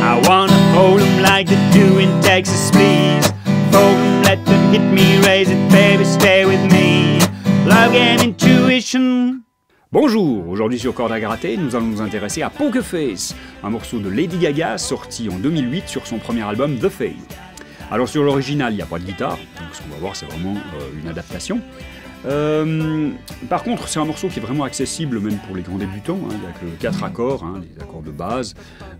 I wanna hold them like they do in Texas, please. Fold them, let them hit me, raise it, baby, stay with me. Love game intuition. Bonjour, aujourd'hui sur Corde à gratter, nous allons nous intéresser à Poker Face, un morceau de Lady Gaga sorti en 2008 sur son premier album The Fade. Alors sur l'original, il n'y a pas de guitare, donc ce qu'on va voir c'est vraiment une adaptation. Par contre, c'est un morceau qui est vraiment accessible même pour les grands débutants, hein. Il n'y a que 4 accords, hein, les accords de base,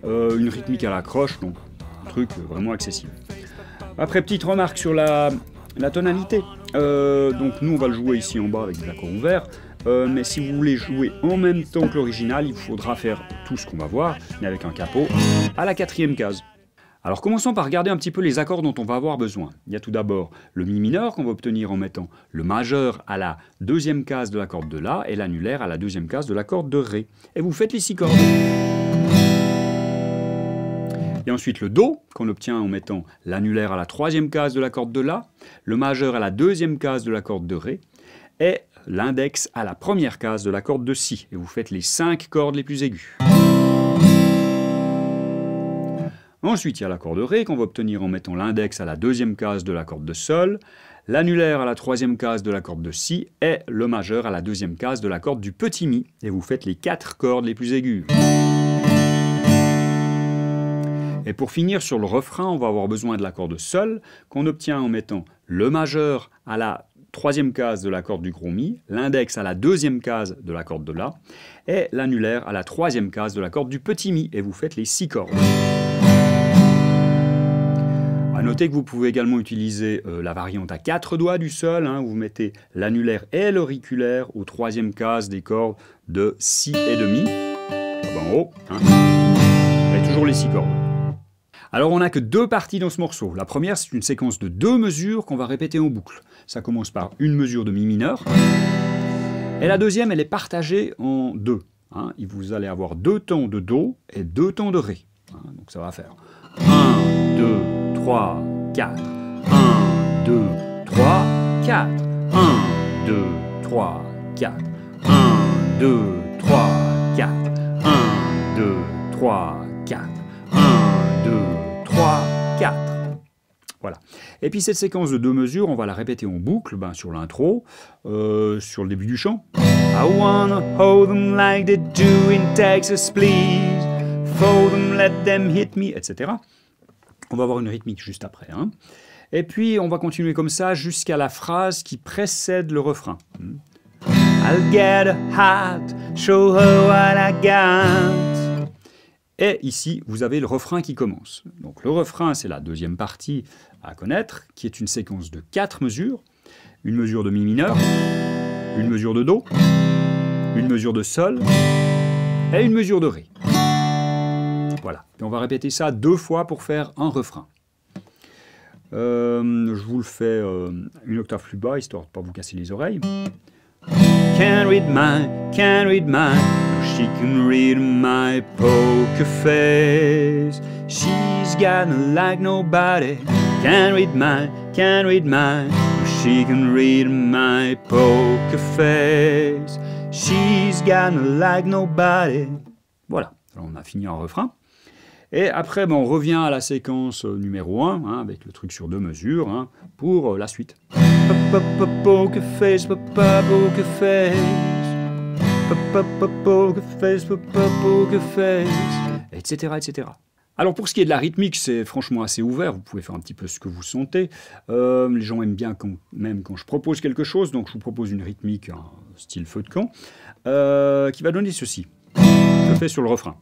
une rythmique à la croche, donc un truc vraiment accessible. Après, petite remarque sur la tonalité. Donc nous on va le jouer ici en bas avec des accords ouverts, mais si vous voulez jouer en même temps que l'original, il faudra faire tout ce qu'on va voir, mais avec un capot à la 4e case. Alors commençons par regarder un petit peu les accords dont on va avoir besoin. Il y a tout d'abord le mi mineur qu'on va obtenir en mettant le majeur à la 2e case de la corde de La et l'annulaire à la 2e case de la corde de Ré. Et vous faites les 6 cordes. Et ensuite le Do qu'on obtient en mettant l'annulaire à la 3e case de la corde de La, le majeur à la 2e case de la corde de Ré et l'index à la 1re case de la corde de Si. Et vous faites les 5 cordes les plus aiguës. Ensuite, il y a l'accord de Ré qu'on va obtenir en mettant l'index à la 2e case de la corde de Sol, l'annulaire à la 3e case de la corde de Si et le majeur à la 2e case de la corde du petit Mi. Et vous faites les 4 cordes les plus aiguës. Et pour finir sur le refrain, on va avoir besoin de l'accord de Sol qu'on obtient en mettant le majeur à la 3e case de la corde du gros Mi, l'index à la 2e case de la corde de La et l'annulaire à la 3e case de la corde du petit Mi. Et vous faites les 6 cordes. A noter que vous pouvez également utiliser la variante à 4 doigts du Sol, hein, où vous mettez l'annulaire et l'auriculaire aux 3e cases des cordes de Si et de Mi, en haut, hein, et toujours les 6 cordes. Alors on n'a que 2 parties dans ce morceau. La première, c'est une séquence de 2 mesures qu'on va répéter en boucle. Ça commence par une mesure de Mi mineur, et la deuxième, elle est partagée en 2. Hein. Vous allez avoir 2 temps de Do et 2 temps de Ré. Hein, donc ça va faire 1, 2, 3, 4, 1, 2, 3, 4, 1, 2, 3, 4, 1, 2, 3, 4, 1, 2, 3, 4, 1, 2, 3, 4. Voilà. Et puis cette séquence de 2 mesures, on va la répéter en boucle sur l'intro, sur le début du chant. I wanna hold them like they do in Texas, please. Fold them, let them hit me, etc. On va avoir une rythmique juste après. Hein. Et puis, on va continuer comme ça jusqu'à la phrase qui précède le refrain. I'll get a hat, show her what I got. Et ici, vous avez le refrain qui commence. Donc, le refrain, c'est la deuxième partie à connaître, qui est une séquence de 4 mesures. Une mesure de Mi mineur, une mesure de Do, une mesure de Sol et une mesure de Ré. Voilà, et on va répéter ça 2 fois pour faire un refrain. Je vous le fais une octave plus bas, histoire de ne pas vous casser les oreilles. Can't read mine, she can read my poker face. She's got me like nobody. Can't read mine, she can read my poker face. She's got me like nobody. Voilà, alors on a fini un refrain. Et après, on revient à la séquence numéro 1, hein, avec le truc sur 2 mesures, hein, pour la suite. Poker face, poker face, poker face, etc., etc. Alors pour ce qui est de la rythmique, c'est franchement assez ouvert, vous pouvez faire un petit peu ce que vous sentez. Les gens aiment bien même quand je propose quelque chose, donc je vous propose une rythmique, style feu de camp, qui va donner ceci. Je le fais sur le refrain.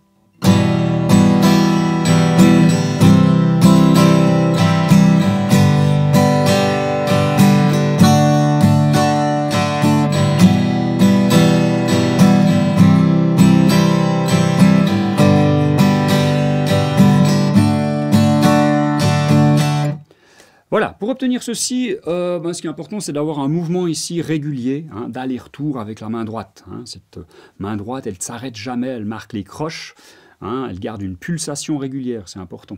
Voilà, pour obtenir ceci, ce qui est important, c'est d'avoir un mouvement ici régulier, hein, d'aller-retour avec la main droite. Hein. Cette main droite, elle ne s'arrête jamais, elle marque les croches, hein, elle garde une pulsation régulière, c'est important.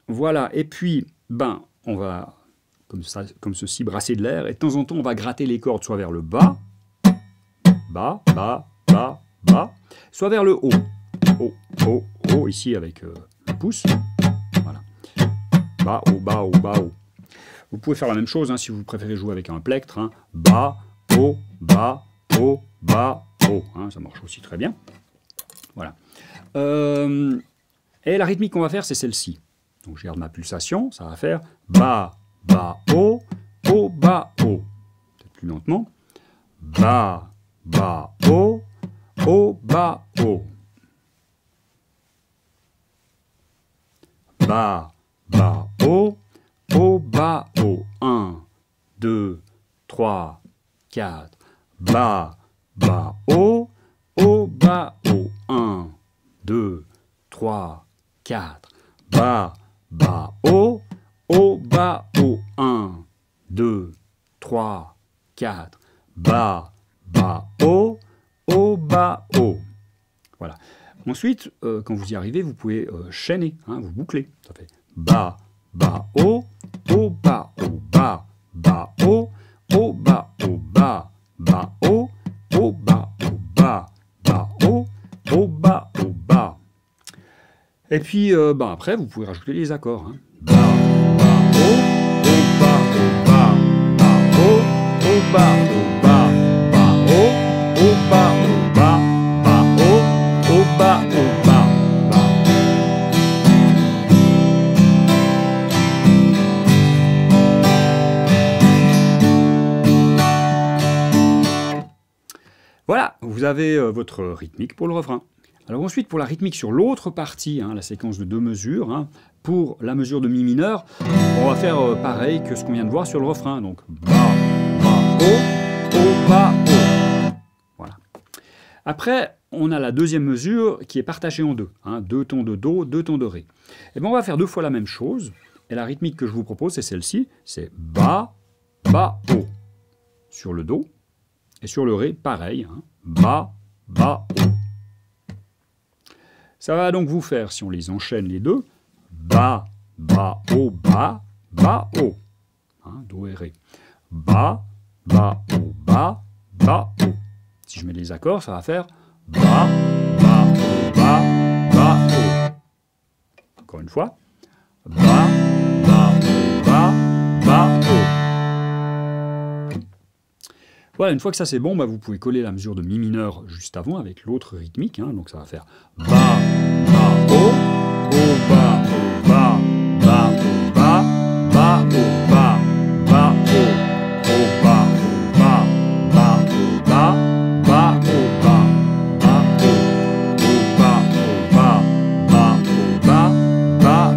Voilà, et puis, on va, comme ceci, brasser de l'air, et de temps en temps, on va gratter les cordes, soit vers le bas, bas, bas, bas, bas, soit vers le haut, haut, haut, haut, ici avec le pouce. Voilà. Bas, haut, bas, haut, bas, haut. Vous pouvez faire la même chose hein, si vous préférez jouer avec un plectre. Hein. Bas, haut, bas, haut, bas, haut. Hein, ça marche aussi très bien. Voilà. Et la rythmique qu'on va faire, c'est celle-ci. Donc je garde ma pulsation, ça va faire bas, bas, haut, bas, haut. Peut-être plus lentement. Bas, bas, haut, bas, haut. Bas, bas, haut, bas, haut. 1, 2, 3, 4. Bas, bas, haut, bas, haut. 1, 2, 3, 4. Bas, bas, haut, bas, haut. 1, 2, 3, 4. Bas, bas, haut, bas, haut. Voilà. Ensuite, quand vous y arrivez, vous pouvez chaîner, hein, vous bouclez. Ça fait bas, bas, haut, bas, haut, bas, bas, haut, bas, haut, bas, bas, haut, bas, haut, bas, bas, haut, bas, haut, bas. Et puis, après, vous pouvez rajouter les accords. Hein. Bas, bas, haut, bas, bas, bas, haut, bas, bas, bas, haut, bas, bas, bas, haut, bas, bas, bas. Voilà, vous avez votre rythmique pour le refrain. Alors ensuite, pour la rythmique sur l'autre partie, hein, la séquence de 2 mesures, hein, pour la mesure de mi mineur, on va faire pareil que ce qu'on vient de voir sur le refrain. Donc bas, bas, haut, bas, haut. Voilà. Après, on a la deuxième mesure qui est partagée en deux. Hein, 2 tons de Do, 2 tons de Ré. Et bien on va faire 2 fois la même chose. Et la rythmique que je vous propose, c'est celle-ci. C'est bas, bas, haut. Sur le Do. Et sur le Ré, pareil. Hein, bas, bas, haut. Ça va donc vous faire, si on les enchaîne les deux, bas, bas, haut, bas, bas, haut. Hein, Do et Ré. Bas, bas, haut, bas, bas, haut. Si je mets les accords, ça va faire bas, bas, haut, bas, bas, haut. Encore une fois. Bas, bas, haut, bas, bas, haut. Voilà, une fois que ça c'est bon, bah, vous pouvez coller la mesure de mi mineur juste avant avec l'autre rythmique. Hein, donc ça va faire bas, bas, haut, bas, bas, bas, bas, bas, bas, bas, haut, bas, bas, bas, bas, bas, bas, bas, bas, bas, bas, bas, bas,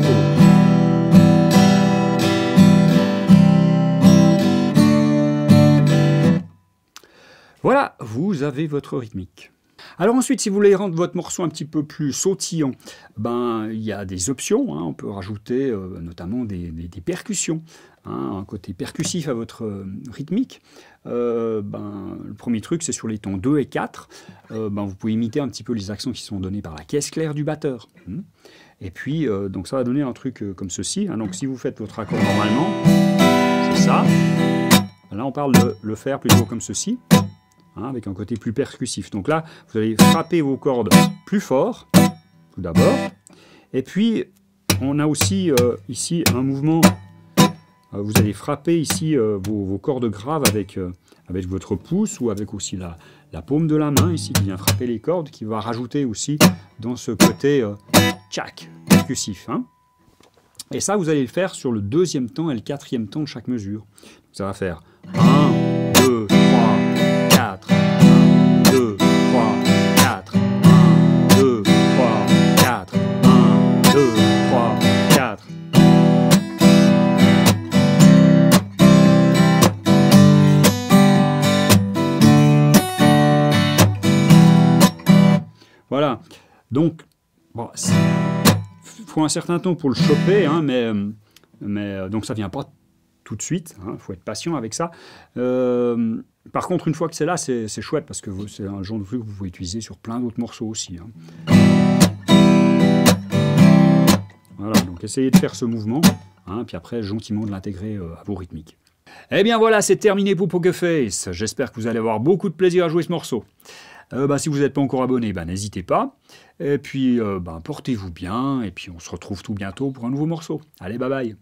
Voilà, vous avez votre rythmique. Alors ensuite, si vous voulez rendre votre morceau un petit peu plus sautillant, ben, il y a des options. Hein, on peut rajouter notamment des percussions, hein, un côté percussif à votre rythmique. Le premier truc, c'est sur les tons 2 et 4. Vous pouvez imiter un petit peu les accents qui sont donnés par la caisse claire du batteur. Et puis, donc ça va donner un truc comme ceci. Hein, donc si vous faites votre accord normalement, c'est ça. Là, on parle de le faire plutôt comme ceci. Hein, avec un côté plus percussif. Donc là, vous allez frapper vos cordes plus fort, tout d'abord. Et puis, on a aussi ici un mouvement. Vous allez frapper ici vos cordes graves avec votre pouce ou avec aussi la paume de la main ici qui vient frapper les cordes, qui va rajouter aussi dans ce côté tchac, percussif. Hein. Et ça, vous allez le faire sur le 2e temps et le 4e temps de chaque mesure. Ça va faire 1, 2, 3, 4, 1, 2, 3, 4, 1, 2, 3, 4, 1, 2, 3, 4. Voilà, donc, bon, il faut un certain temps pour le choper, hein, mais donc ça ne vient pas tout de suite, il faut être patient avec ça. Par contre, une fois que c'est là, c'est chouette parce que c'est un genre de truc que vous pouvez utiliser sur plein d'autres morceaux aussi. Hein. Voilà, donc essayez de faire ce mouvement, hein, puis après gentiment de l'intégrer à vos rythmiques. Eh bien voilà, c'est terminé pour Poker Face. J'espère que vous allez avoir beaucoup de plaisir à jouer ce morceau. Si vous n'êtes pas encore abonné, n'hésitez pas. Et puis, portez-vous bien, et puis on se retrouve tout bientôt pour un nouveau morceau. Allez, bye bye.